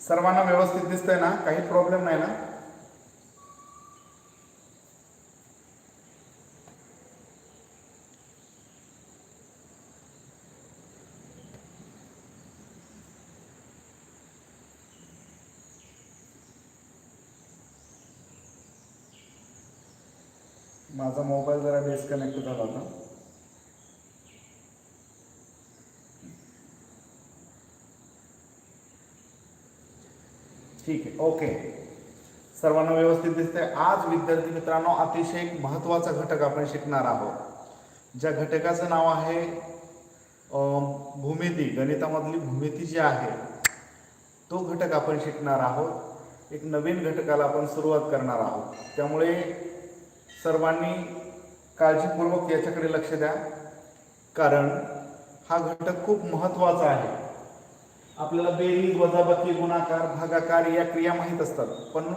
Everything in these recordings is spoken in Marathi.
सर्वांना व्यवस्थित दिसतंय ना? काही प्रॉब्लेम नाही ना? माझा मोबाईल जरा डिस्कनेक्ट झाला होता. ठीक आहे, ओके. सर्वांना व्यवस्थित दिसतंय. आज विद्यार्थी मित्रांनो अतिशय एक महत्त्वाचा घटक आपण शिकणार आहोत. ज्या घटकाचं नाव आहे भूमिती. गणितामधली भूमिती जी आहे तो घटक आपण शिकणार आहोत. एक नवीन घटकाला आपण सुरुवात करणार आहोत. त्यामुळे सर्वांनी काळजीपूर्वक याच्याकडे लक्ष द्या, कारण हा घटक खूप महत्त्वाचा आहे. आपल्याला बेरीज, वजाबाकी, गुणाकार, भागाकार या क्रिया माहीत असतात, पण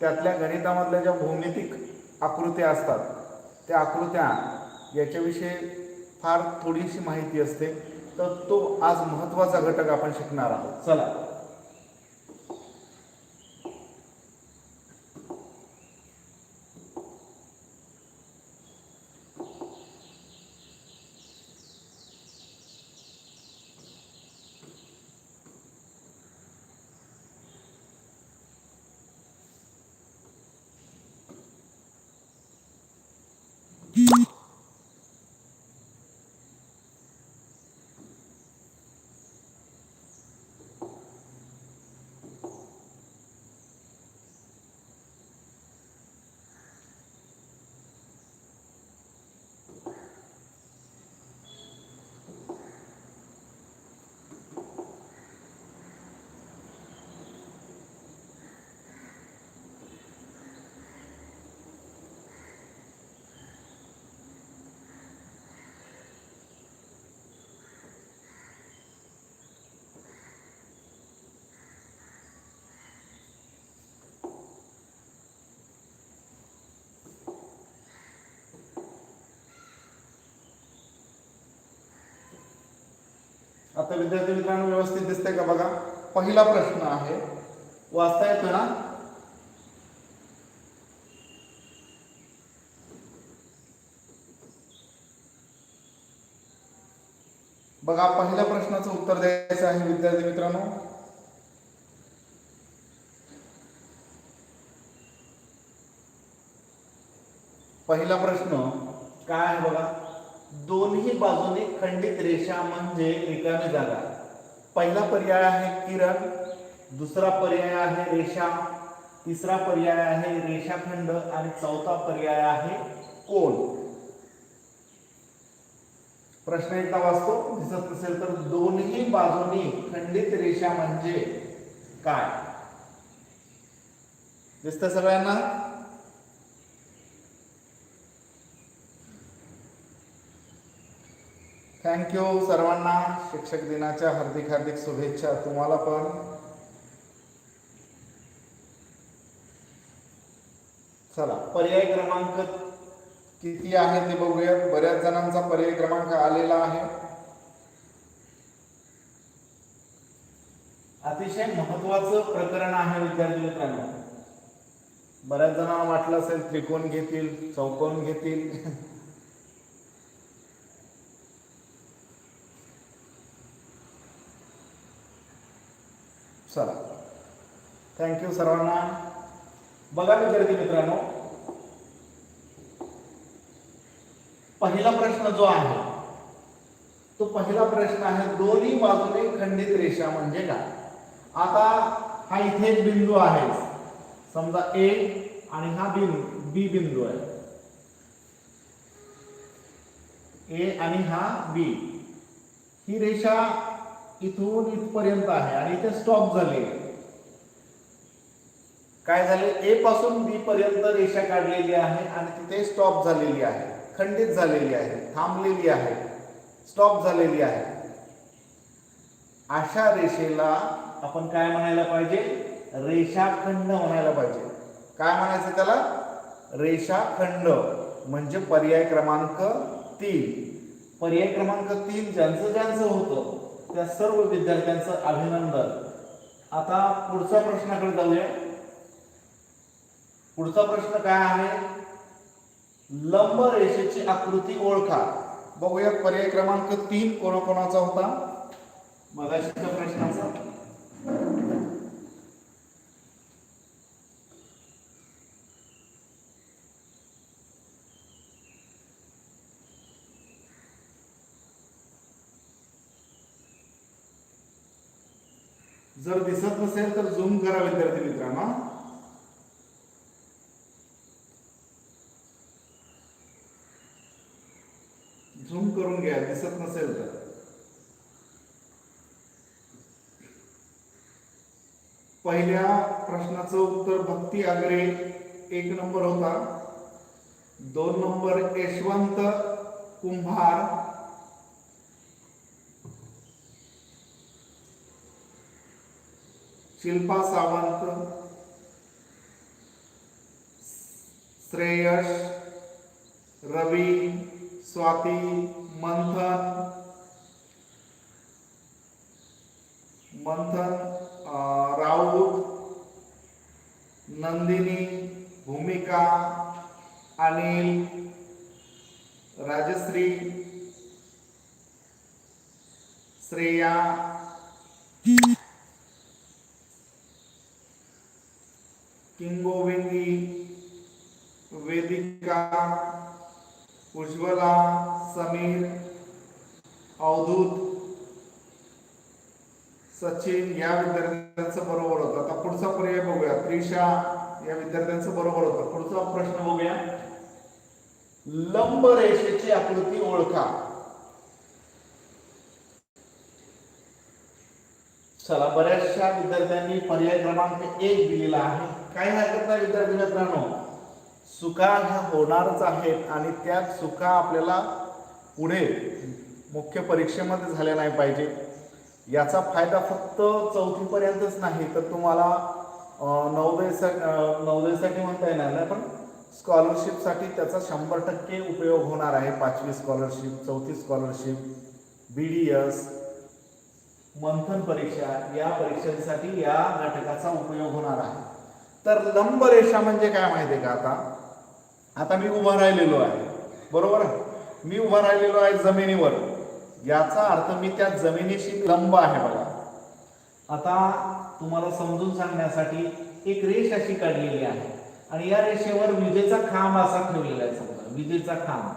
त्यातल्या गणितामधल्या ज्या भौमितिक आकृत्या असतात त्या आकृत्या याच्याविषयी फार थोडीशी माहिती असते. तर तो आज महत्त्वाचा घटक आपण शिकणार आहोत. चला, आता विद्यार्थी मित्रांनो व्यवस्थित दिसतंय का बघा. पहिला प्रश्न आहे, वाचता येतो ना? बघा, पहिल्या प्रश्नाचं उत्तर द्यायचं आहे विद्यार्थी मित्रांनो. पहिला प्रश्न काय आहे बघा. दोन्ही बाजूने खंडित रेषा म्हणजे रिकामी जागा. पहिला पर्याय आहे किरण, दुसरा पर्याय आहे रेषा, तिसरा पर्याय आहे रेषाखंड आणि चौथा पर्याय आहे कोन. प्रश्न एकदा वाचतो, दिसत नसेल तर. दोन्ही बाजूनी खंडित रेषा म्हणजे काय? दिसतं सगळ्यांना? थँक्यू सर्वांना. शिक्षक दिनाच्या हार्दिक हार्दिक शुभेच्छा तुम्हाला पण. चला, पर्याय क्रमांक किती आहे ते बघूयात. बऱ्याच जणांचा पर्याय क्रमांक आलेला आहे. अतिशय महत्वाचं प्रकरण आहे विद्यार्थी मित्रांनो. बऱ्याच जणांना वाटलं असेल त्रिकोण घेतील, चौकोन घेतील. चला, थँक्यू सर्वांना. बघा विद्यार्थी मित्रांनो, पहिला प्रश्न जो आहे तो पहिला प्रश्न आहे, दोन्ही बाजूने खंडित रेषा म्हणजे काय? आता हा इथे एक बिंदू आहे, समजा ए, आणि हा बी बिंदू आहे. ए आणि हा बी. ही रेषा इथून इथपर्यंत आहे आणि इथे स्टॉप झाली. काय झाले? ए पासून बी पर्यंत रेषा काढलेली आहे आणि तिथे स्टॉप झालेली आहे, खंडित झालेली आहे, थांबलेली आहे, स्टॉप झालेली आहे. अशा रेषेला आपण काय म्हणायला पाहिजे? रेषाखंड म्हणायला पाहिजे. काय म्हणायचं त्याला? रेषाखंड. म्हणजे पर्याय क्रमांक 3. पर्याय क्रमांक 3 ज्यांचं ज्यांचं होतं त्या सर्व विद्यार्थ्यांचं अभिनंदन. आता पुढचा प्रश्नाकडे जाऊया. पुढचा प्रश्न काय आहे? लंब रेषेची आकृती ओळखा. बघूया पर्याय क्रमांक 3 कोणाकोणाचा होता मगाशीच्या प्रश्नाचा. जर दिसत नसेल तर झूम करा विद्यार्थी मित्रांनो. झूम करून घ्या दिसत नसेल तर. पहिल्या प्रश्नाचं उत्तर भक्ती आगरे 1 नंबर होता. 2 नंबर यशवंत कुंभार, शिल्पा सावंत, श्रेयश, रवी, स्वाती, मंथन राऊत, नंदिनी, भूमिका, अनिल, राजश्री, श्रेया, किंगोविंदी, वेदिका, उज्ज्वला, समीर, अवधूत, सचिन या विद्यार्थ्यांचं बरोबर होतं. आता पुढचा पर्याय बघूया. त्रिशा या विद्यार्थ्यांचं बरोबर होतं. पुढचा प्रश्न बघूया. लंब रेषेची आकृती ओळखा. चला, बऱ्याचशा विद्यार्थ्यांनी पर्याय क्रमांक 1 दिलेला आहे. काही हरकत नाही विद्यार्थी मित्रांनो, चुका ह्या होणारच आहेत आणि त्या चुका आपल्याला पुढे मुख्य परीक्षेमध्ये झाल्या नाही पाहिजे. याचा फायदा फक्त 4थी पर्यंतच नाही तर तुम्हाला नवोदयसाठी म्हणता येणार नाही, पण स्कॉलरशिपसाठी त्याचा 100% उपयोग होणार आहे. 5वी स्कॉलरशिप, 4थी स्कॉलरशिप, BDS, मंथन परीक्षा या परीक्षांसाठी या घटकाचा उपयोग होणार आहे. तर लंब रेषा म्हणजे काय माहिती आहे का? आता मी उभा राहिलेलो आहे, बरोबर. मी उभा राहिलेलो आहे जमिनीवर, याचा अर्थ मी त्या जमिनीशी लंब आहे बघा. आता तुम्हाला समजून सांगण्यासाठी एक रेष अशी काढलेली आहे आणि या रेषेवर विजेचा खांब असा ठेवलेला आहे. समजा विजेचा खांब,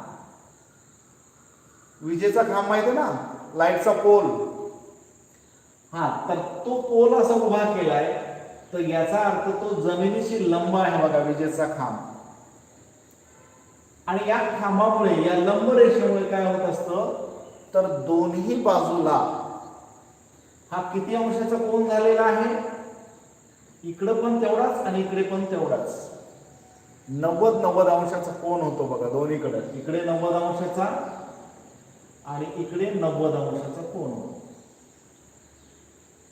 विजेचा खांब माहिती ना, लाईटचा पोल. हा, तर तो पोल असा उभा केलाय तर याचा अर्थ तो जमिनीशी लंब आहे बघा, विजेचा खांब. आणि या खांबामुळे, या लंब रेषेमुळे काय होत असतं तर दोन्ही बाजूला हा किती अंशाचा कोन झालेला आहे? इकडं पण तेवढाच आणि इकडे पण तेवढाच. 90 अंशाचा कोन होतो बघा दोन्हीकडे. इकडे 90 अंशाचा आणि इकडे 90 अंशाचा कोन होतो.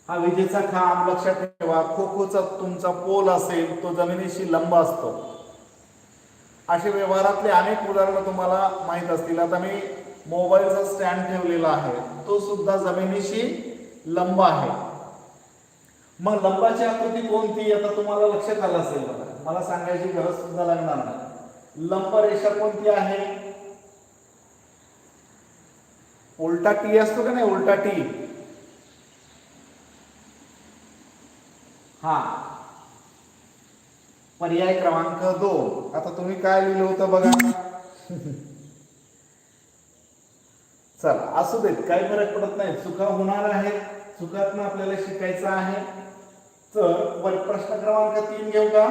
हा विजेचा खांब लक्षात ठेवा. खो-खोचा तुमचा पोल असेल तो जमिनीशी लंब असतो. असे व्यवहारातले अनेक उदाहरणं तुम्हाला माहित असतील. आता मी मोबाईलचा स्टँड ठेवलेला आहे, तो सुद्धा जमिनीशी लंब आहे. मग लंबाची आकृती कोणती आता तुम्हाला लक्षात आलं असेल बघा, मला सांगायची गरज सुद्धा लागणार नाही. लंब रेषा कोणती आहे? उलटा टी असतो का नाही, उलटा टी. हा, पर्याय क्रमांक 2. आता तुम्ही काय लिहिलं होतं बघा. चला असू देत, काही फरक पडत नाही. चुका होणार आहेत, चुकातनं आपल्याला शिकायचं आहे. तर प्रश्न क्रमांक 3 घेऊ का?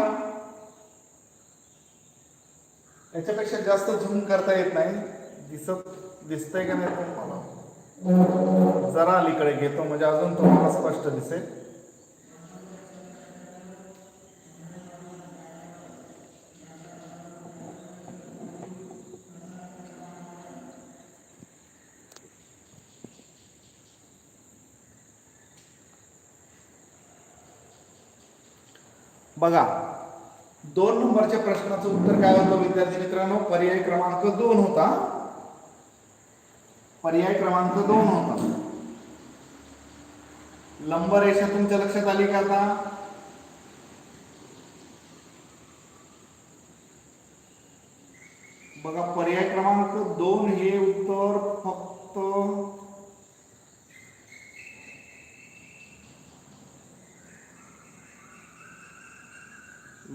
याच्यापेक्षा जास्त झूम करता येत नाही. दिसतंय का नाही तुम्हाला? जरा अलीकडे घेतो म्हणजे अजून तुम्हाला स्पष्ट दिसेल. बघा, 2 नंबरच्या प्रश्नाचं उत्तर काय होतं विद्यार्थी मित्रांनो? पर्याय क्रमांक 2 होता. पर्याय क्रमांक 2 होता. लंब रेषा तुमच्या लक्षात आली का आता? बघा पर्याय क्रमांक 2 हे उत्तर फक्त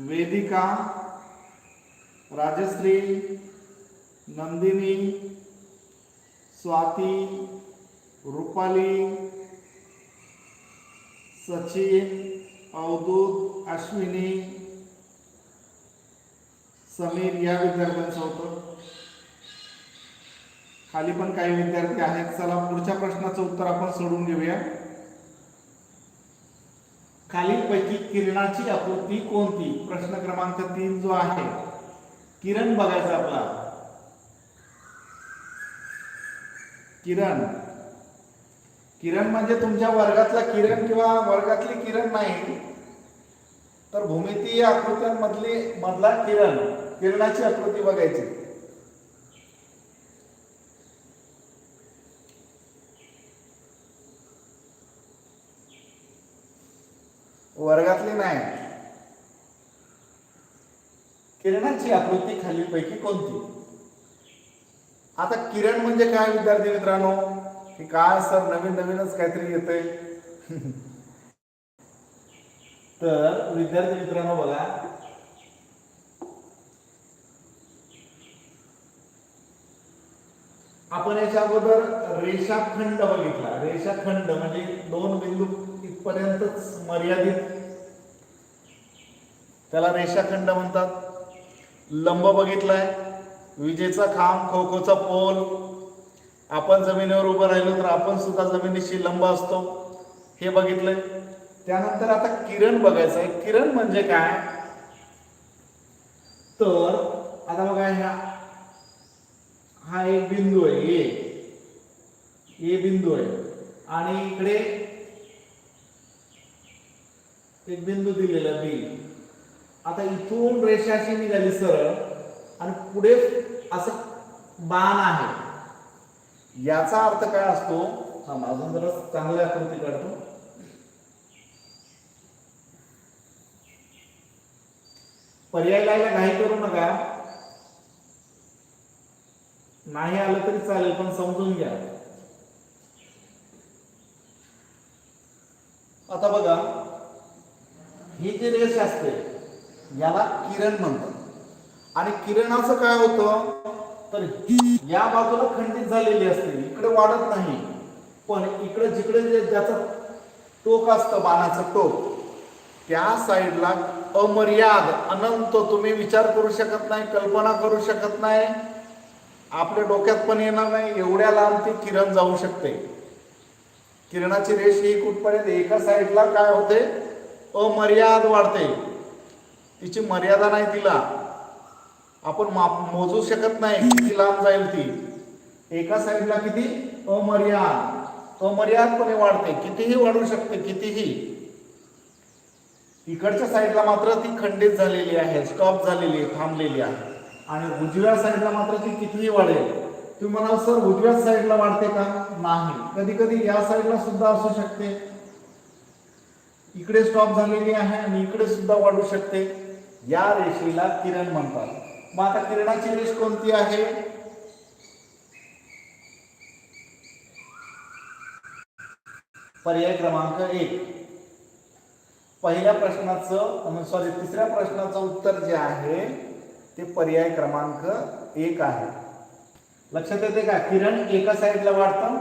वेदिका, राजश्री, नंदिनी, स्वाती, रुपाली, सचिन, अवधूत, अश्विनी, समीर या विद्यार्थ्यांचं होतं. खाली पण काही विद्यार्थी आहेत. चला पुढच्या प्रश्नाचं उत्तर आपण सोडून घेऊया. खालीलपैकी किरणाची आकृती कोणती? प्रश्न क्रमांक 3 जो आहे, किरण बघायचा आपला. किरण, किरण म्हणजे तुमच्या वर्गातला किरण किंवा वर्गातली किरण नाही, तर भूमितीय आकृत्यांमधला किरण, किरणाची आकृती बघायची. वर्गातली नाही. किरणाची आकृती खालीलपैकी कोणती? आता किरण म्हणजे काय विद्यार्थी मित्रांनो? की काय सर नवीन नवीनच काहीतरी येतंय. तर विद्यार्थी मित्रांनो बघा, आपण याच्या अगोदर रेषाखंड बघितला. रेषाखंड म्हणजे 2 बिंदू इथपर्यंतच मर्यादित, त्याला रेषाखंड म्हणतात. लंब बघितलाय, विजेचा खांब, खो खोचा पोल. आपण जमिनीवर उभं राहिलो तर आपण सुद्धा जमिनीशी लंब असतो, हे बघितलंय. त्यानंतर आता किरण बघायचं आहे. किरण म्हणजे काय? तर आता बघा, हा एक बिंदू आहे, ए बिंदू आहे, आणि इकडे एक बिंदू दिलेला बी. आता इथून रेषा अशी निघाली सरळ, आणि पुढे असं बाण आहे. याचा अर्थ काय असतो? अजून जरा चांगल्या आकृती काढतो. पर्याय लायला घाई करू नका, नाही आलं तरी चालेल, पण समजून घ्या. आता बघा, ही जी रेष असते याला किरण म्हणतात. आणि किरणाचं काय होतं? तर या बाजूला खंडित झालेली असते, इकडे वाढत नाही. पण इकडे जिकडे ज्याचं टोक असतं, बाणाचं टोक, त्या साईडला अमर्याद, अनंत, तुम्ही विचार करू शकत नाही, कल्पना करू शकत नाही, आपल्या डोक्यात पण येणार नाही, एवढ्या लांब ती किरण जाऊ शकते. किरणाची रेष ही कुठपर्यंत एका साईडला काय होते? अमर्याद वाढते. तिची मर्यादा नाही, तिला आपण मोजू शकत नाही किती लांब जाईल ती. एका साईडला किती? अमर्यादपणे वाढते, कितीही वाढू शकते, कितीही. इकडच्या साईडला मात्र ती खंडित झालेली आहे, स्टॉप झालेली आहे, थांबलेली आहे. आणि उजव्या साईडला मात्र ती कितीही वाढेल. तुम्ही म्हणाल सर उजव्या साईडला वाढते का? नाही, कधी कधी या साईडला सुद्धा असू शकते. इकडे स्टॉप झालेली आहे आणि इकडे सुद्धा वाढू शकते. या रेषेला किरण म्हणतात. मग आता किरणाची रेष कोणती आहे? पर्याय क्रमांक 1. पहिल्या प्रश्नाचं, तिसऱ्या प्रश्नाचं उत्तर जे आहे ते पर्याय क्रमांक 1 आहे. लक्षात येते का? किरण एका साईडला वाढतं.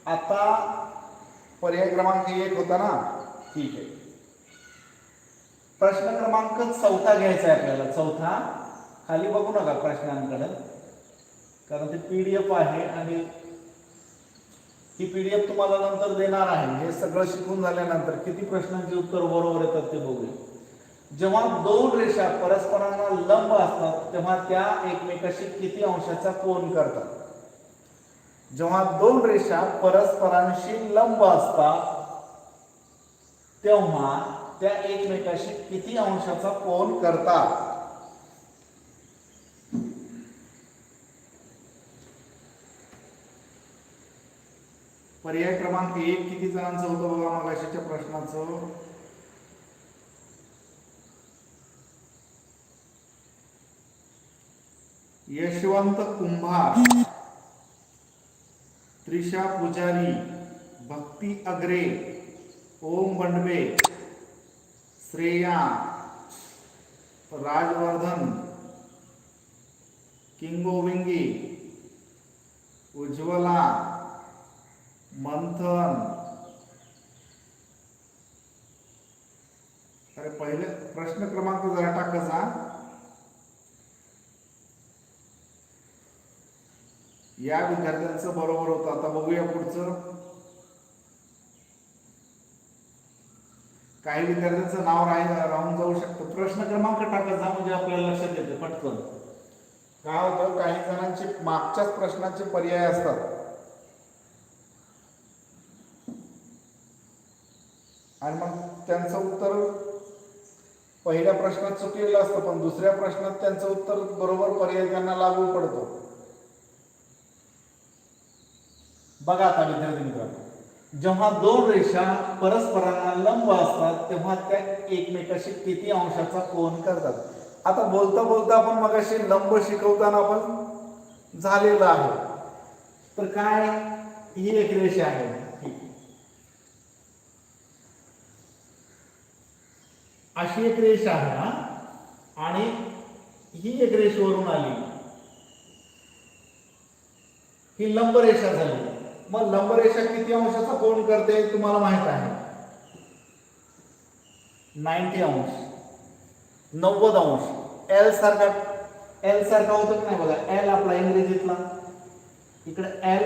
आता पर्याय क्रमांक 1 होता ना, ठीक आहे. प्रश्न क्रमांक 4 घ्यायचा आहे आपल्याला. 4 खाली बघू नका प्रश्नांकडे, कारण ते PDF आहे आणि ही PDF तुम्हाला नंतर देणार आहे. हे सगळं शिकून झाल्यानंतर किती प्रश्नांची उत्तर बरोबर येतात ते बघूया. जेव्हा 2 रेषा परस्परांना लंब असतात तेव्हा त्या एकमेकाशी किती अंशाचा कोन करतात? जेव्हा 2 रेषा परस्परांशी लंब असतात तेव्हा त्या एकमेकाशी किती अंशाचा कोन करतात? पर्याय क्रमांक 1 किती जणांचं होतं बघा मगाशीच्या प्रश्नाचं? यशवंत कुंभार, त्रिशा पुजारी, भक्ती अग्रे, ओम बंडवे, श्रेया, राजवर्धन, किंगोविंगी, उज्ज्वला, मंथन. अरे पहिले प्रश्न क्रमांक जरा टाकायचा. या विद्यार्थ्यांचं बरोबर होतं. आता बघूया पुढचं. काही विद्यार्थ्यांचं नाव राहून जाऊ शकतं. प्रश्न क्रमांक टाकायचा म्हणजे आपल्याला लक्षात येते पटकन. काय होतं, काही जणांचे मागच्याच प्रश्नाचे पर्याय असतात आणि मग त्यांचं उत्तर पहिल्या प्रश्नात चुकलेलं असतं, पण दुसऱ्या प्रश्नात त्यांचं उत्तर बरोबर पर्याय त्यांना लागू पडतो. बघा आता विद्यार्थी मित्रांनो, जेव्हा दोन रेषा परस्परांना लंब असतात तेव्हा त्या एकमेकाशी किती अंशाचा कोन करतात? आता बोलता बोलता आपण मगाशी लंब शिकवताना आपण झालेलं आहे. तर काय, ही एक रेषा आहे, अशी एक रेषा आहे आणि ही एक रेषेवरून आली, ही लंब रेषा झाली. मग लंब रेषा किती अंशाचा कोन करते तुम्हाला माहित आहे? 90 अंश, 90 अंश. एल सारखा होतो की नाही बघा, एल आपला इंग्रजीतला, इकडे एल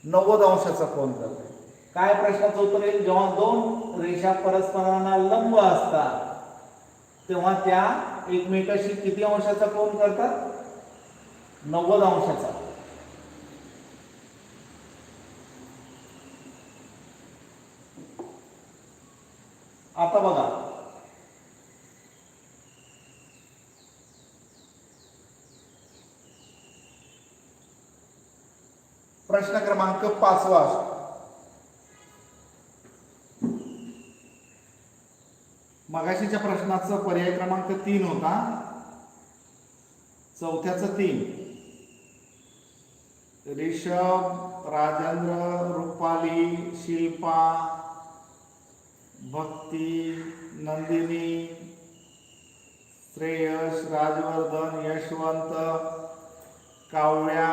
90 अंशाचा कोन करते. काय प्रश्नाचं उत्तर आहे? जेव्हा दोन रेषा परस्परांना लंब असतात तेव्हा त्या एकमेकाशी किती अंशाचा कोन करतात? 90 अंशाचा. आता बघा, प्रश्न क्रमांक 5. मगाशीच्या प्रश्नाचा पर्याय क्रमांक 3 होता, चौथ्याचं 3. ऋषभ, राजेंद्र, रुपाली, शिल्पा, भक्ती, नंदिनी, श्रेयश, राजवर्धन, यशवंत, काव्या,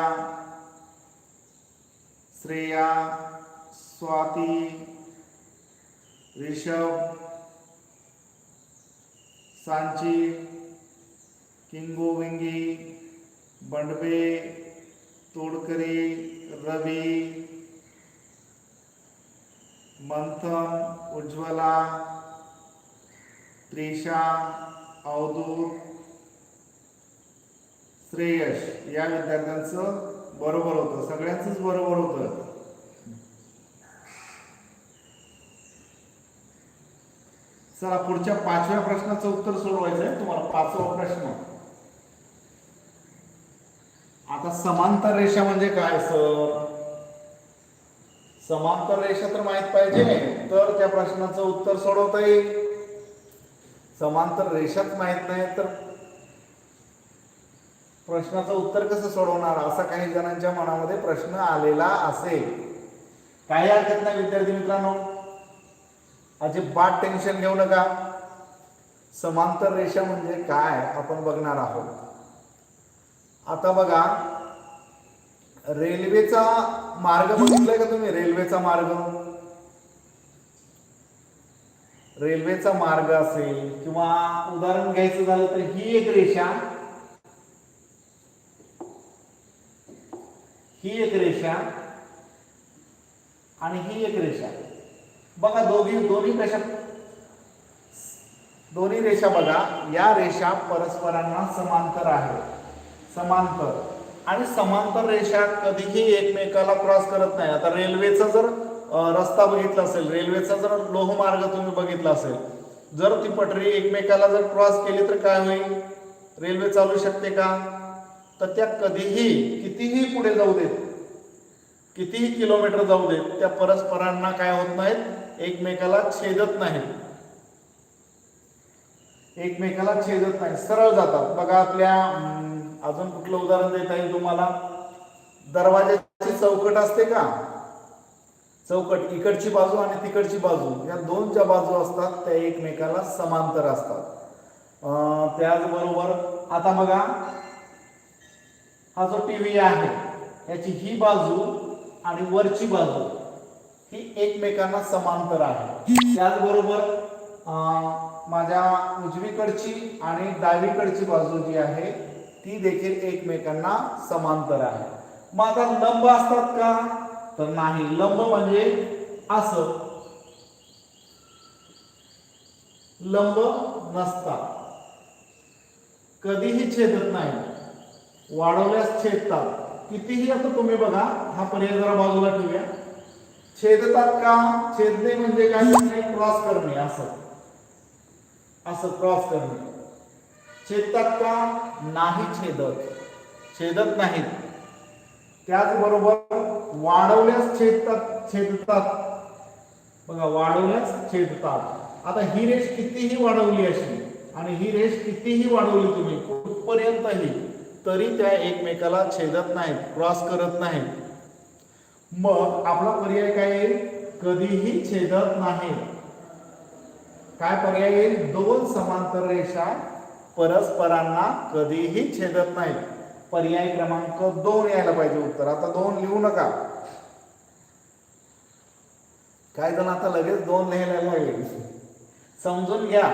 श्रेया, स्वाती, ऋषभ, सांची, किंगोविंगी, बंडवे, तोडकरी, रवी, मंथन, उज्ज्वला, त्रिशा, अवधूत, श्रेयश या विद्यार्थ्यांचं बरोबर होतं. सगळ्यांचंच बरोबर होतं. चला पुढच्या 5व्या प्रश्नाचं उत्तर सोडवायचं आहे तुम्हाला. 5वा प्रश्न. आता समांतर रेषा म्हणजे काय सर? समांतर रेषा तर माहित पाहिजे, तर त्या प्रश्नाचं उत्तर सोडवता येईल. समांतर रेषाच माहित नाही तर प्रश्नाचं उत्तर कसं सोडवणार, असा काही जणांच्या मनामध्ये प्रश्न आलेला असेल. काही हरकत नाही विद्यार्थी मित्रांनो, अजिबात टेन्शन घेऊ नका. समांतर रेषा म्हणजे काय आपण बघणार आहोत. आता बघा, रेल्वेचा मार्ग बघितलाय का तुम्ही? रेल्वेचा मार्ग असेल किंवा उदाहरण घ्यायचं झालं तर ही एक रेषा, ही एक रेषा आणि ही एक रेषा. बघा दोन्ही रेषा बघा, या रेषा परस्परांना समांतर आहे. समांतर आणि समांतर रेषा कधीही एकमेकाला क्रॉस करत नाही. आता रेल्वेचा जर रस्ता बघितला असेल, रेल्वेचा जर लोहमार्ग तुम्ही बघितला असेल, जर ती पटरी एकमेकाला जर क्रॉस केली तर काय होईल? रेल्वे चालू शकते का? तर त्या कधीही कितीही पुढे जाऊ देत कितीही किलोमीटर जाऊ देत, त्या परस्परांना काय होत नाहीत, एकमेकाला छेदत नाहीत, एकमेकाला छेदत नाही, सरळ जातात. बघा आपल्या अजून कुठलं उदाहरण देता येईल तुम्हाला? दरवाजाची चौकट असते का, चौकट इकडची बाजू आणि तिकडची बाजू, या दोन ज्या बाजू असतात त्या एकमेकाला समांतर असतात. त्याचबरोबर आता बघा, हा जो टीव्ही आहे याची ही बाजू आणि वरची बाजू ही एकमेकांना समांतर आहे. त्याचबरोबर माझ्या उजवीकडची आणि डावीकडची बाजू जी आहे ती देखील एकमेकांना समांतर आहे. मग आता लंब असतात का, तर नाही. लंब म्हणजे असं, लंब नसतात, कधीही छेदत नाही, वाढवल्यास छेदतात. कितीही, आता तुम्ही बघा हा पर्याय जरा बाजूला ठेवूया. छेदतात का, छेदणे म्हणजे काय, क्रॉस करणे, असं असं क्रॉस करणे. छेदतात का, नाही छेदत, छेदत नाहीत. त्याचबरोबर वाढवल्यास छेदतात, बघा वाढवल्यास छेदतात. आता ही रेष कितीही वाढवली अशी आणि ही रेष कितीही वाढवली तुम्ही कुठपर्यंतही, तरी त्या एकमेकाला छेदत नाहीत, क्रॉस करत नाहीत. मग आपला पर्याय काय येईल, कधीही छेदत नाही. काय पर्याय येईल, दोन समांतर रेषा परस्परांना कधीही छेदत नाहीत. पर्याय क्रमांक 2 यायला पाहिजे उत्तर. आता 2 लिहू नका, काय जण आता लगेच 2 लिहायला लागले. समजून घ्या,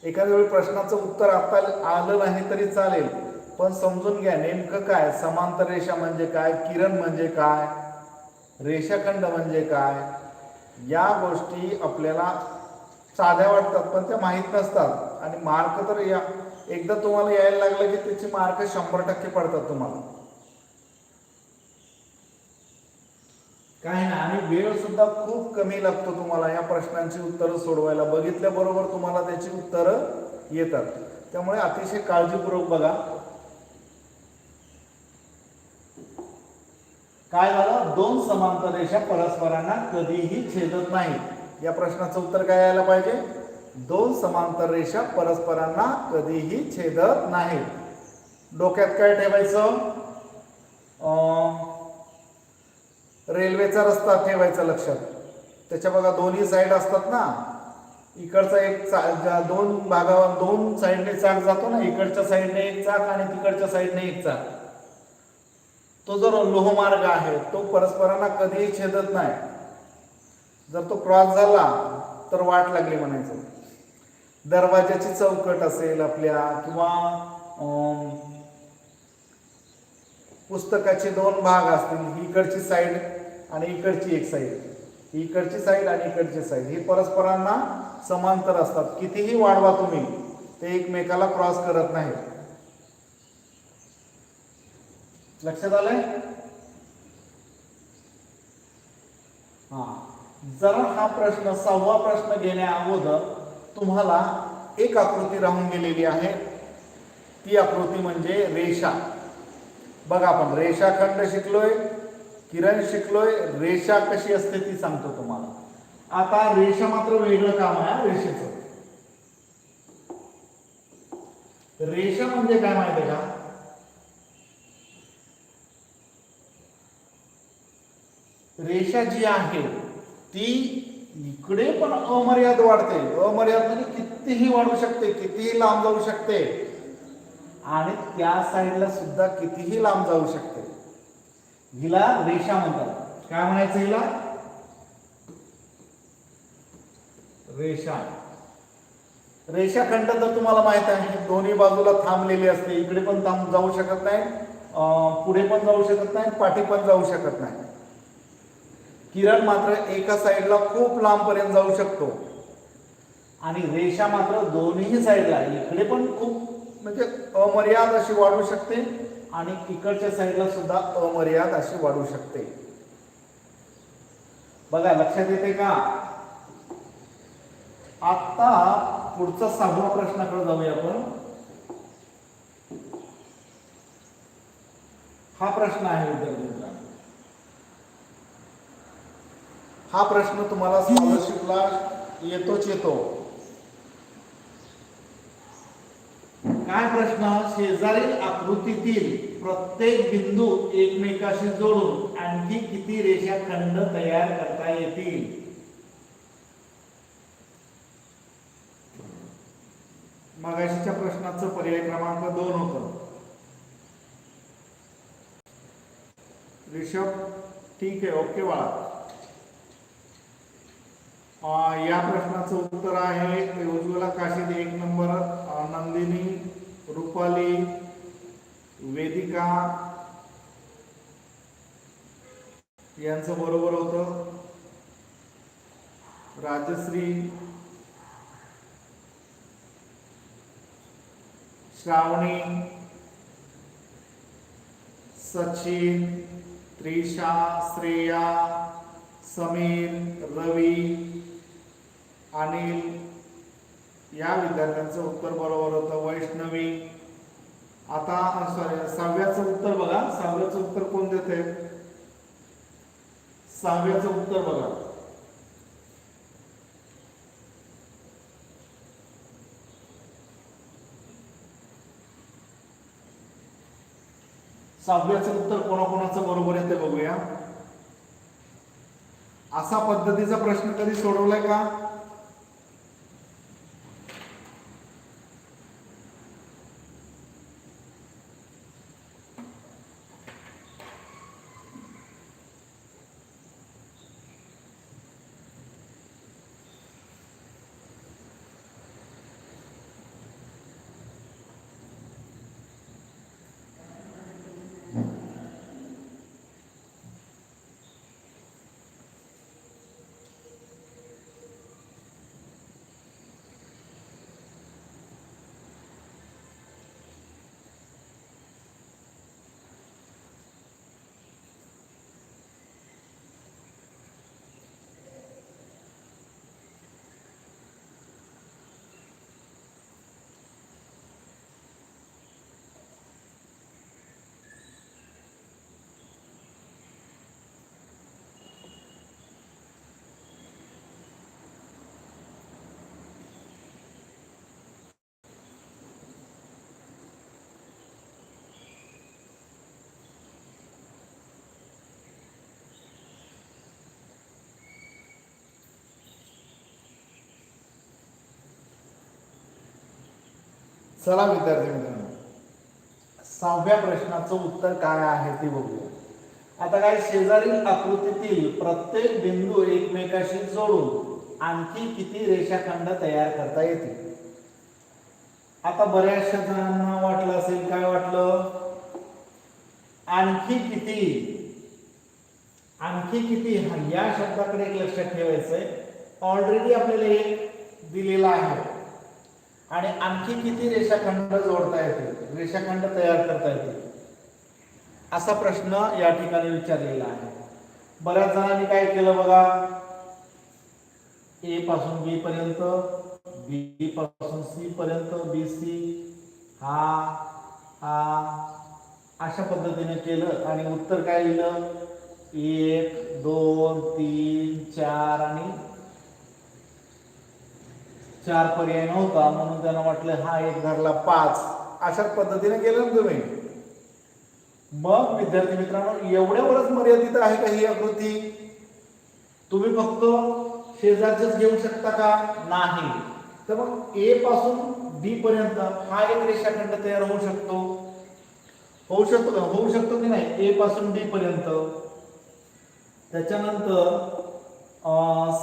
एखाद्या वेळी प्रश्नाचं उत्तर आता आलं नाही तरी चालेल, पण समजून घ्या नेमकं काय, समांतर रेषा म्हणजे काय, किरण म्हणजे काय, रेषाखंड म्हणजे काय. या गोष्टी आपल्याला साध्या वाटतात पण त्या माहीत नसतात. आणि मार्क तर या एकदा तुम्हाला यायला लागलं की त्याचे मार्क 100% पडतात तुम्हाला, काय ना. आणि वेळ सुद्धा खूप कमी लागतो तुम्हाला या प्रश्नांची उत्तरं सोडवायला. बघितल्याबरोबर तुम्हाला त्याची उत्तरं येतात. त्यामुळे अतिशय काळजीपूर्वक बघा. काय झालं, दोन समांतर रेषा परस्परांना कधीही छेदत नाहीत. या प्रश्नाचं उत्तर काय यायला पाहिजे, दोन समांतर रेषा परस्परांना कधीही छेदत नाहीत. डोक्यात काय ठेवायचं, रेल्वेचा रस्ता ठेवायचा लक्षात. त्याच्या बघा दोन्ही साईड असतात ना, इकडचा एक दोन भागावर दोन साईडने चाक जातो ना, इकडच्या साईडने एक चाक आणि तिकडच्या साईडने एक चाक. तो जो लोहमार्ग आहे तो परस्परांना कधीही छेदत नाही. जर तो क्रॉस झाला तर वाट लागली म्हणायचं. दरवाजाची चौकट असेल आपल्या, किंवा पुस्तकाचे दोन भाग असतील, इकडची साईड आणि इकडची एक साईड, इकडची साईड आणि इकडची साईड, ही परस्परांना समांतर असतात. कितीही वाढवा तुम्ही, ते एकमेकाला क्रॉस करत नाही. लक्षात आलंय? हा, जरा हा प्रश्न 6वा प्रश्न घेण्या अगोदर तुम्हाला एक आकृती राहून गेलेली आहे. ती आकृती म्हणजे रेषा. बघा आपण रेषाखंड शिकलोय, किरण शिकलोय, रेषा कशी असते ती सांगतो तुम्हाला. आता रेषा मात्र वेगळं काम आहे रेषेचं. रेषा म्हणजे काय माहिती का, रेषा जी आहे ती इकडे पण अमर्याद वाढते. अमर्याद म्हणजे कितीही वाढू शकते, कितीही लांब जाऊ शकते, आणि त्या साईडला सुद्धा कितीही लांब जाऊ शकते. हिला रेषा म्हणतात. काय म्हणायचं हिला, रेषा. रेषाखंड तर तुम्हाला माहित आहे, दोन्ही बाजूला थांबलेली असते. इकडे पण जाऊ शकत नाही, पुढे पण जाऊ शकत नाही, पाठी पण जाऊ शकत नाही. किरण मात्र एका साईडला खूप लांब पर्यंत जाऊ शकतो, आणि रेषा मात्र दोन्ही साईडला, इकडे पण खूप म्हणजे अमर्याद अशी वाढू शकते, आणि इकडच्या साईडला सुद्धा अमर्याद अशी वाढू शकते. बघा लक्षात येते का? आता पुढचा 6वा प्रश्नाकडे जाऊया आपण. हा प्रश्न आहे विद्यार्थी मित्रांनो, हा प्रश्न तुम्हाला स्कॉलरशिपला येतोच येतो. काय प्रश्न? शेजारील आकृतीतील प्रत्येक बिंदू एकमेकाशी जोडून आणखी किती रेषाखंड तयार करता येतील? मगाशीच्या प्रश्नाचं पर्याय क्रमांक 2 होतं. ऋषभ ठीक आहे, ओके बाळा. या प्रश्नाचं उत्तर आहे उज्ज्वला काशीद 1 नंबर, नंदिनी, रुपाली, वेदिका यांचं बरोबर होतं. राजश्री, श्रावणी, सचिन, त्रिशा, श्रेया, समीर, रवी, अनिल या विद्यार्थ्यांचं उत्तर बरोबर होतं. वैष्णवी. आता सॉरी 6व्याचं उत्तर बघा. 6व्याचं उत्तर कोण देते? 6व्याचं उत्तर बघा. सहाव्याचं उत्तर कोणाकोणाचं बरोबर येते बघूया. असा पद्धतीचा प्रश्न कधी सोडवलाय का? चला विद्यार्थी मित्रांनो, 6व्या प्रश्नाचं उत्तर काय आहे ते बघूया. आता काय? शेजारील आकृतीतील प्रत्येक बिंदू एकमेकाशी जोडून आणखी किती रेषाखंड तयार करता येतील? आता बऱ्याचशा जणांना वाटलं असेल, काय वाटलं? आणखी किती. आणखी किती या शब्दाकडे एक लक्षात ठेवायचंय. ऑलरेडी आपल्याला एक दिलेला आहे आणि आणखी किती रेषाखंड जोडता येतील, रेषाखंड तयार करता येतील, असा प्रश्न या ठिकाणी विचारलेला आहे. बऱ्याच जणांनी काय केलं बघा, ए पासून बी पर्यंत, बी पासून सी पर्यंत, बी सी हा अशा पद्धतीने केलं आणि उत्तर काय लिहिलं? 1 2 3 4 आणि 4 पर्याय नव्हता म्हणून त्यांना वाटलं हा एक धरला 5. अशाच पद्धतीने केलं ना तुम्ही. मग विद्यार्थी मित्रांनो, एवढ्यावरच मर्यादित आहे का ही आकृती? तुम्ही फक्त शेजारचेच घेऊ शकता का? नाही. तर मग ए पासून बी पर्यंत हा एक रेषाखंड तयार होऊ शकतो. होऊ शकतो की नाही? ए पासून बी पर्यंत. त्याच्यानंतर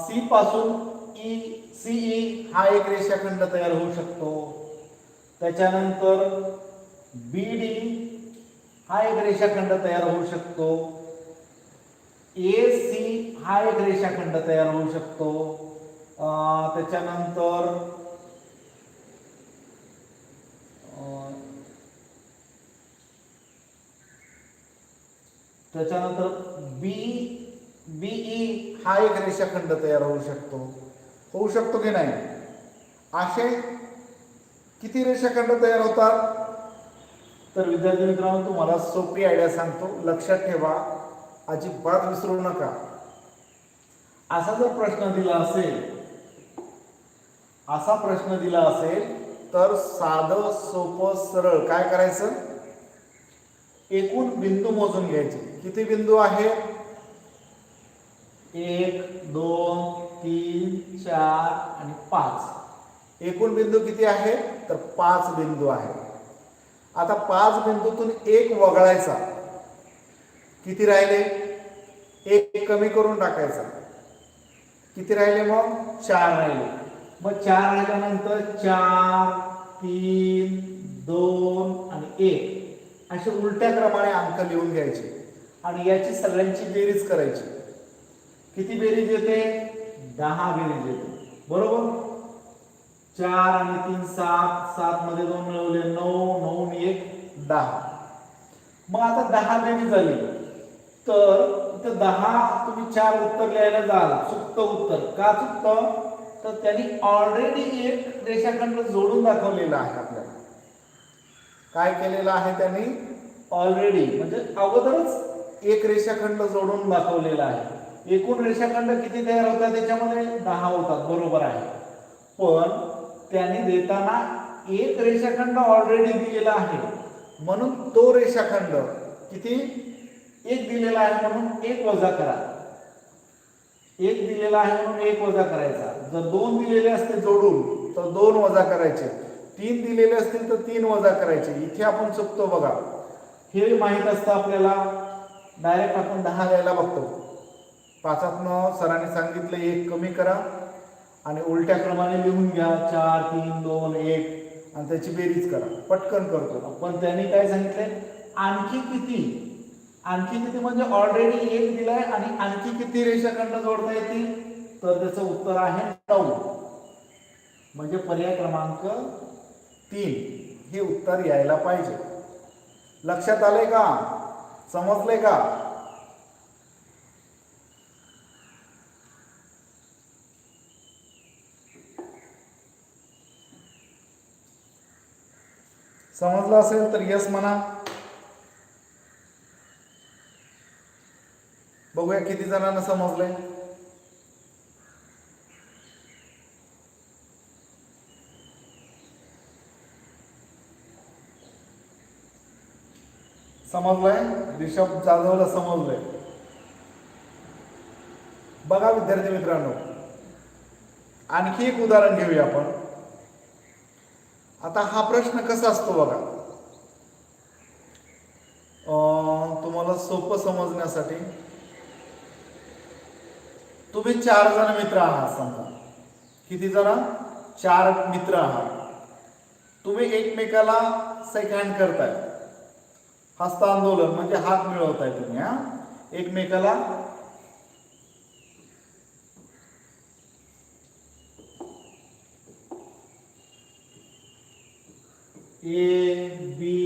सी पासून सीई हा एक रेषाखंड तयार होऊ शकतो. त्याच्यानंतर बीडी हा एक रेषाखंड तयार होऊ शकतो. AC हा एक रेषाखंड तयार होऊ शकतो. त्याच्यानंतर BE हा एक रेषाखंड तयार होऊ शकतो. होऊ शकतो की नाही? असे किती रेषाखंड तयार होतात? तर विद्यार्थी मित्रांनो, तुम्हाला सोपी आयडिया सांगतो, लक्षात ठेवा, अजिबात विसरू नका. असा जर प्रश्न दिला असेल, असा प्रश्न दिला असेल तर साधं सोपं सरळ काय करायचं, एकूण बिंदू मोजून घ्यायचे. किती बिंदू आहे? 1 2 3 4 आणि 5. एकूण बिंदू किती आहे? तर 5 बिंदू आहे. आता 5 बिंदूतून एक वगळायचा. किती राहिले? एक कमी करून टाकायचा. किती राहिले मग? 4 राहिले. मग 4 राहिल्यानंतर 4 3 2 आणि 1 असे उलट्या क्रमाने अंक लिहून घ्यायचे आणि याची सगळ्यांची बेरीज करायची. किती बेरीज येते? 10 बेरीज येते. बरोबर. 4 आणि 3 7, 7 मध्ये 2 मिळवले 9, 9 आणि 1 10. मग आता 10 बेरीज झाली तर इथं 10 तुम्ही 4 उत्तर लिहायला जाल, चुकतं उत्तर. का चुकतं? तर त्यांनी ऑलरेडी एक रेषाखंड जोडून दाखवलेला आहे आपल्याला. काय केलेलं आहे त्यांनी? ऑलरेडी म्हणजे अगोदरच एक रेषाखंड जोडून दाखवलेला आहे. एकूण रेषाखंड किती तयार होतात त्याच्यामध्ये? 10 होतात. बरोबर आहे. पण त्यांनी देताना एक रेषाखंड ऑलरेडी दिलेला आहे म्हणून तो रेषाखंड किती? एक दिलेला आहे म्हणून एक वजा करा. एक दिलेला आहे म्हणून एक वजा करायचा. जर 2 दिलेले असते जोडून तर 2 वजा करायचे. 3 दिलेले असतील तर 3 वजा करायचे. इथे आपण चुकतो बघा. हे माहित असतं आपल्याला, डायरेक्ट आपण 10 द्यायला बघतो. 5तनं सरांनी सांगितलं 1 कमी करा आणि उलट्या क्रमाने लिहून घ्या. 4 3 2 1 आणि त्याची बेरीज करा. पटकन करतो. पण त्यांनी काय सांगितलंय? आणखी किती? आणखी किती म्हणजे ऑलरेडी 1 दिलाय आणि आणखी किती रेषाखंड जोडता येतील? तर त्याचं उत्तर आहे 9. म्हणजे पर्याय क्रमांक 3 हे उत्तर यायला पाहिजे. लक्षात आलंय का? समजलंय का? समजलं असेल तर यस म्हणा. बघूया किती जणांना समजलंय. समजलंय? ऋषभ जाधवला समजलंय. बघा विद्यार्थी मित्रांनो, आणखी एक उदाहरण घेऊया आपण. आता हा प्रश्न कसा असतो बघा, तुम्हाला सोपं समजण्यासाठी. तुम्ही 4 जण मित्र आहात समजा. किती जण? 4 मित्र आहात. तुम्ही एकमेकाला शेक हँड करताय. हस्तांदोलन म्हणजे हात मिळवताय तुम्ही. एकमेकाला ए बी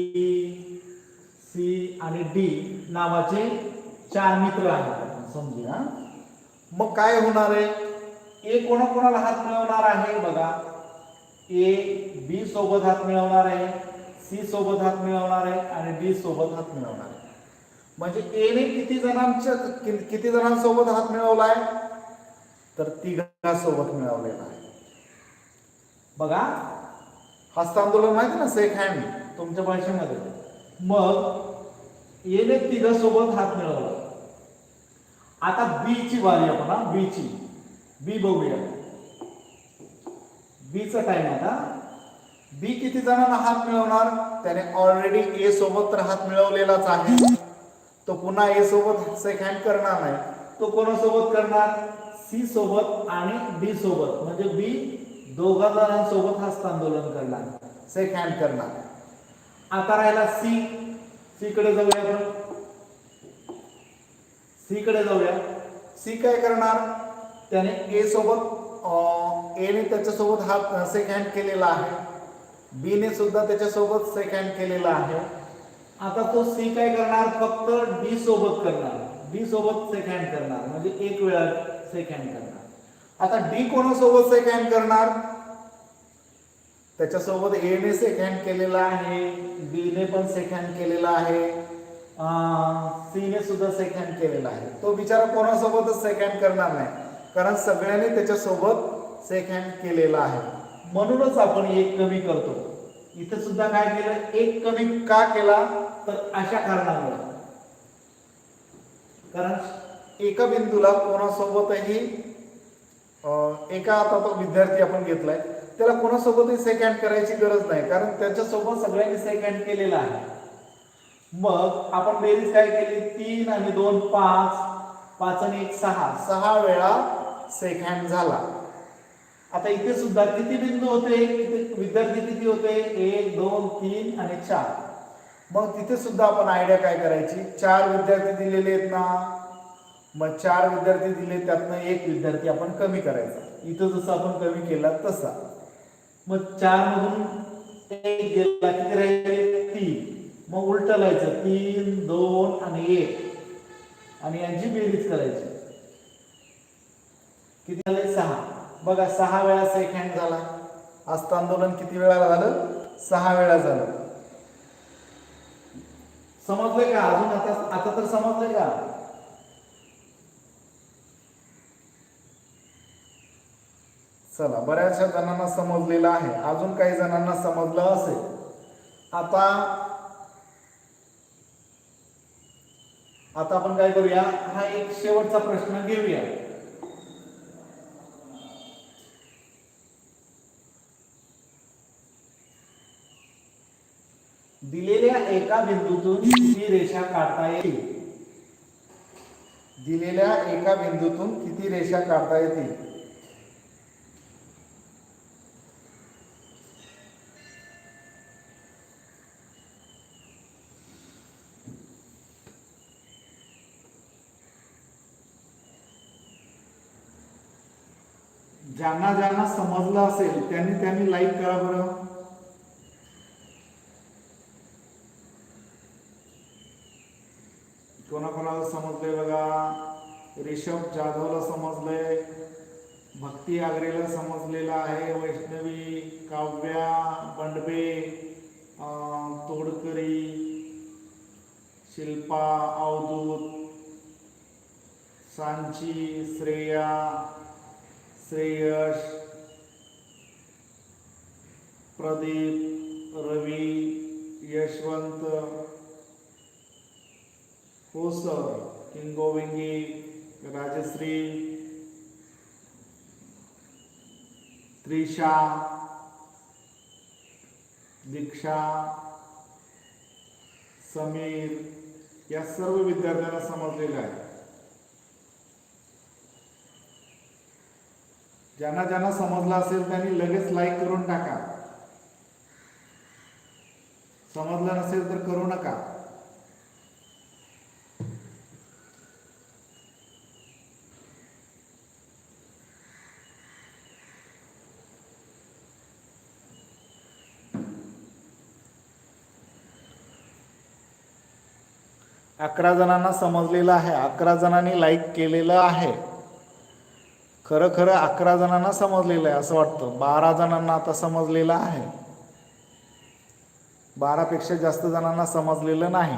सी आणि डी नावाचे 4 मित्र आहेत समजूया. मग काय होणार आहे? ए कोणाकोणाला हात मिळवणार आहे बघा. ए बी सोबत हात मिळवणार आहे, सी सोबत हात मिळवणार आहे आणि डी सोबत हात मिळवणार आहे. म्हणजे ए ने किती जणांसोबत हात मिळवलाय? तर 3 मिळवलेला आहे. बघा हस्तांदोलन माहिती ना, शेक हँड तुमच्या भाषेमध्ये. मग ए ने 3 सोबत हात मिळवला. आता बी ची बारी आपण. बी ची बी बघूया. बी चा टाइम आता. बी किती जणांना हात मिळवणार? त्याने ऑलरेडी ए सोबत तर हात मिळवलेलाच आहे. तो पुन्हा ए सोबत शेक हँड करणार नाही. तो कोणासोबत करणार? सी सोबत आणि डी सोबत. म्हणजे बी 2 जणांसोबत हस्तांदोलन करणार, शेक हँड करणार. आता राहिला सी. सी कडे जाऊया आपण. सी कडे जाऊया. सी काय करणार? त्याने ए सोबत ए ने त्याच्यासोबत हात शेक हँड केलेला आहे. बी ने सुद्धा त्याच्यासोबत शेक हँड केलेला आहे. आता तो सी काय करणार? फक्त डी सोबत करणार. डी सोबत शेक हँड करणार म्हणजे एक वेळा शेक हँड करणार. आता डी कोणासोबत शेक हँड करणार? त्याच्यासोबत ए ने शेक हँड केलेला आहे, बी ने पण शेक हँड केलेला आहे, सी ने सुद्धा शेक हँड केलेला आहे. तो बिचारा कोणासोबतच शेक हँड करणार नाही. कारण सगळ्यांनी त्याच्यासोबत सेक हँड केलेला आहे, म्हणूनच आपण एक कमी करतो. इथे सुद्धा काय केलं, एक कमी का केला, तर अशा कारणामुळे, कारण एका बिंदूला कोणासोबतही एका, आता तो विद्यार्थी आपण घेतलाय, त्याला कोणासोबतही सेक हँड करायची गरज नाही, कारण त्याच्यासोबत सगळ्यांनी सेक हँड केलेला आहे. मग आपण बेरीज काय केली, 3 आणि 2 5, 5 आणि 1 6, 6 वेळा सेक हँड झाला. आता इथे सुद्धा किती बिंदू होते, विद्यार्थी किती होते, 1 2 3 आणि 4. मग तिथे सुद्धा आपण आयडिया काय करायची, 4 विद्यार्थी दिलेले आहेत ना, मग 4 विद्यार्थी दिले, त्यातनं एक विद्यार्थी आपण कमी करायचा. इथं जसं आपण कमी केला तसा. मग 4 मधून एक गेला, किती राहिले, 3. मग उलट लिहायचं, 3 2 आणि 1 आणि यांची बेरीज करायची. किती झाले, 6. बघा 6 वेळा सेक हँड झाला. हस्त आंदोलन किती वेळा झालं, 6 वेळा झालं. समजलंय का अजून, आता तर समजलंय का. चला, बऱ्याचशा जणांना समजलेलं आहे, अजून काही जणांना समजलं असेल. आता आपण काय करूया, हा एक शेवटचा प्रश्न घेऊया. दिलेल्या एका बिंदूतून किती रेषा काढता येतील, दिलेल्या एका बिंदूतून किती रेषा काढता येतील. ज्यांना ज्यांना समजलं असेल त्यांनी लाईक करा बरं. कोणाकोणाला समजलंय बघा, रिषभ जाधवला समजलंय, भक्ती आगरेला समजलेला आहे, वैष्णवी, काव्या बंडबे, तोडकरी, शिल्पा अवधूत, सांची, श्रेया, श्रेयश, प्रदीप, रवी, यशवंत, हो सर, किंगोविंगी, राजश्री, त्रिशा, दीक्षा, समीर, या सर्व विद्यार्थ्यांना समजलेलं आहे. ज्यांना ज्यांना समजलं असेल त्यांनी लगेच लाईक करून टाका. समजलं नसेल तर करू नका. अकरा जणांना समजलेलं आहे, 11 जणांनी लाईक केलेलं आहे. खरं 11 जणांना समजलेलं आहे असं वाटतं. 12 जणांना आता समजलेलं आहे. 12 पेक्षा जास्त जणांना समजलेलं नाही.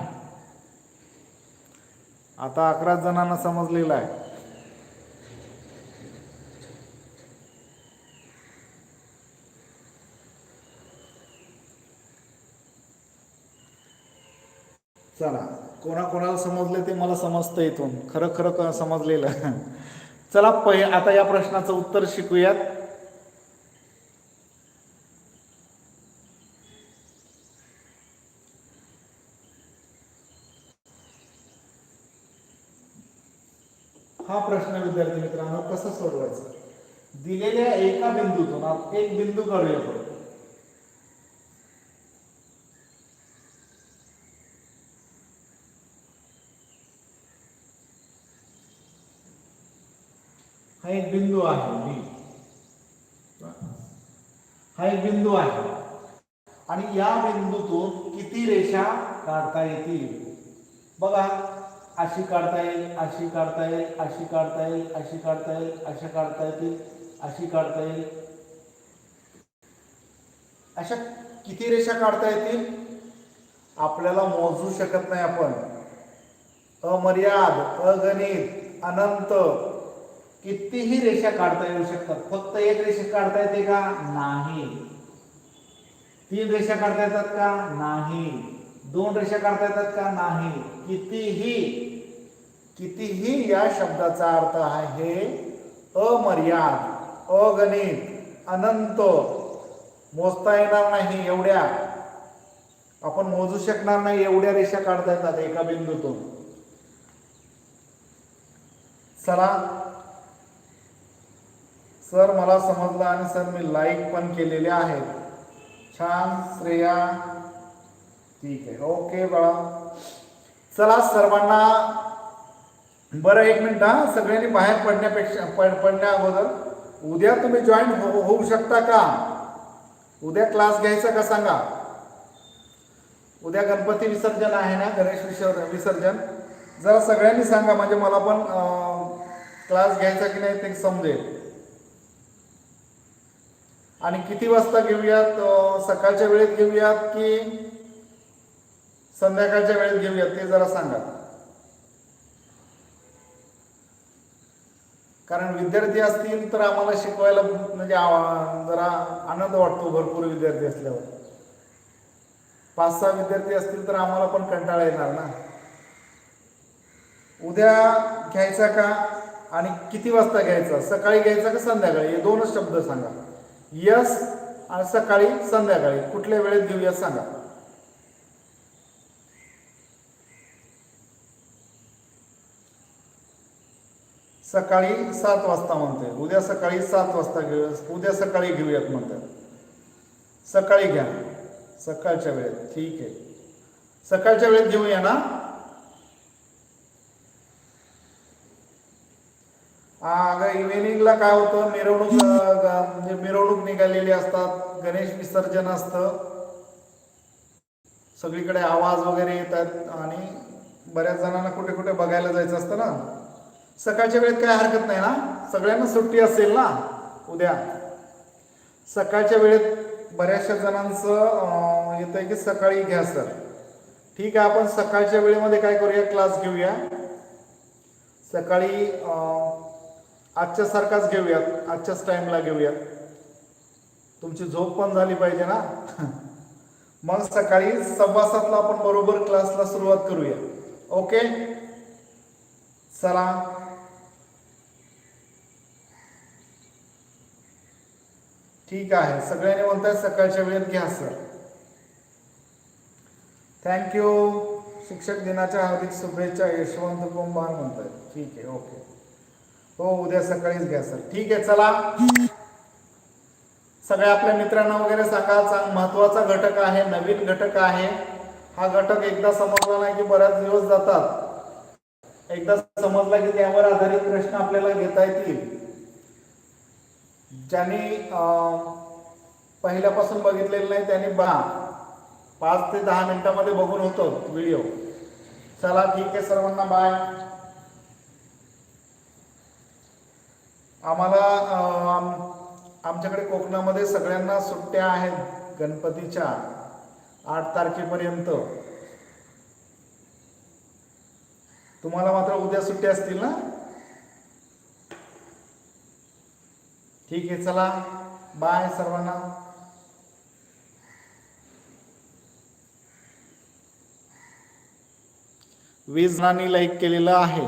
आता 11 जणांना समजलेलं आहे. चला, कोणाकोणाला समजले ते मला समजतं इथून, खरं समजलेलं. चला आता या प्रश्नाचं उत्तर शिकूयात. हा प्रश्न विद्यार्थी मित्रांनो कसा सोडवायचा, दिलेल्या एका बिंदूतून एक बिंदू काढूया आपण. हा एक बिंदू आहे बी, हा एक बिंदू आहे आणि या बिंदूतून किती रेषा काढता येतील. बघा, अशी काढता येईल, अशी काढता येईल, अशी काढता येईल, अशी काढता येईल, अशा काढता येतील, अशी काढता येईल. अशा किती रेषा काढता येतील आपल्याला मोजू शकत नाही आपण. अमर्याद, अगणित, अनंत कितीही रेषा काढता येऊ शकतात. फक्त एक रेषा काढता येते का? नाही. 3 रेषा काढता येतात का? नाही. 2 रेषा काढता येतात का? नाही. कितीही या शब्दाचा अर्थ आहे अमर्याद, अगणित, अनंत, मोजता येणार नाही एवढ्या, आपण मोजू शकणार नाही एवढ्या रेषा काढता येतात एका बिंदूतून. चला सर मला समजलं आणि सर मी लाईक पण केलेले आहेत. छान श्रेया, ठीक आहे, ओके बाळा. चला सर्वांना बरं एक मिनिट हा, सगळ्यांनी बाहेर पडण्या अगोदर उद्या तुम्ही जॉईन होऊ शकता का? उद्या क्लास घ्यायचा का सांगा. उद्या गणपती विसर्जन आहे ना, गणेश विसर्जन. जरा सगळ्यांनी सांगा म्हणजे मला पण क्लास घ्यायचा की नाही ते समजेल. आणि किती वाजता घेऊयात? सकाळच्या वेळेत घेऊयात की संध्याकाळच्या वेळेत घेऊयात ते जरा सांगा. कारण विद्यार्थी असतील तर आम्हाला शिकवायला म्हणजे जरा आनंद वाटतो. भरपूर विद्यार्थी असल्यावर 5-6 विद्यार्थी असतील तर आम्हाला पण कंटाळा येणार ना. उद्या घ्यायचा का आणि किती वाजता घ्यायचा? सकाळी घ्यायचा का संध्याकाळी? हे 2च शब्द सांगा. यस आणि सकाळी संध्याकाळी कुठल्या वेळेत घेऊया सांगा. सकाळी 7 वाजता म्हणते. उद्या सकाळी 7 वाजता घेऊया. उद्या सकाळी घेऊयात म्हणतात. सकाळी घ्या, सकाळच्या वेळेत. ठीक आहे, सकाळच्या वेळेत घेऊया ना. इव्हिनिंगला काय होतं, मिरवणूक म्हणजे मिरवणूक निघालेली असतात, गणेश विसर्जन असतं, सगळीकडे आवाज वगैरे येतात आणि बऱ्याच जणांना कुठे कुठे बघायला जायचं असतं ना. सकाळच्या वेळेत काय हरकत नाही ना, सगळ्यांना सुट्टी असेल ना उद्या. सकाळच्या वेळेत बऱ्याचशा जणांचं येतंय की सकाळी घ्या सर. ठीक आहे, आपण सकाळच्या वेळेमध्ये काय करूया, क्लास घेऊया. सकाळी आजच्या सारखाच घेऊयात, आजच्याच टाइमला घेऊयात. तुमची झोप पण झाली पाहिजे ना. मग सकाळी 7:15ला आपण बरोबर क्लासला सुरुवात करूया. ओके, चला. ठीक आहे, सगळ्यांनी म्हणताय सकाळच्या वेळेत घ्या सर. थँक्यू. शिक्षक दिनाच्या हार्दिक शुभेच्छा यशवंत कुंभार म्हणतात. ठीक आहे, ओके. हो, उद्या सकाळीच घ्या सर. ठीक आहे, चला. सगळ्या आपल्या मित्रांना वगैरे सांगा. महत्वाचा घटक आहे, नवीन घटक आहे. हा घटक एकदा समजला नाही की बऱ्याच दिवस जातात. एकदा समजला की त्यावर आधारित प्रश्न आपल्याला घेता येतील. ज्यांनी पहिल्यापासून बघितलेलं नाही त्यांनी 5 ते 10 मिनिटांमध्ये बघून होतो व्हिडिओ. चला, ठीक आहे, सर्वांना बाय. आम्हाला आमच्याकडे कोकणामध्ये सगळ्यांना सुट्ट्या आहेत गणपतीच्या 8 तारखेपर्यंत. तुम्हाला मात्र उद्या सुट्ट्या असतील ना. ठीक आहे, चला बाय सर्वांना. वीज जणांनी लाईक केलेलं आहे.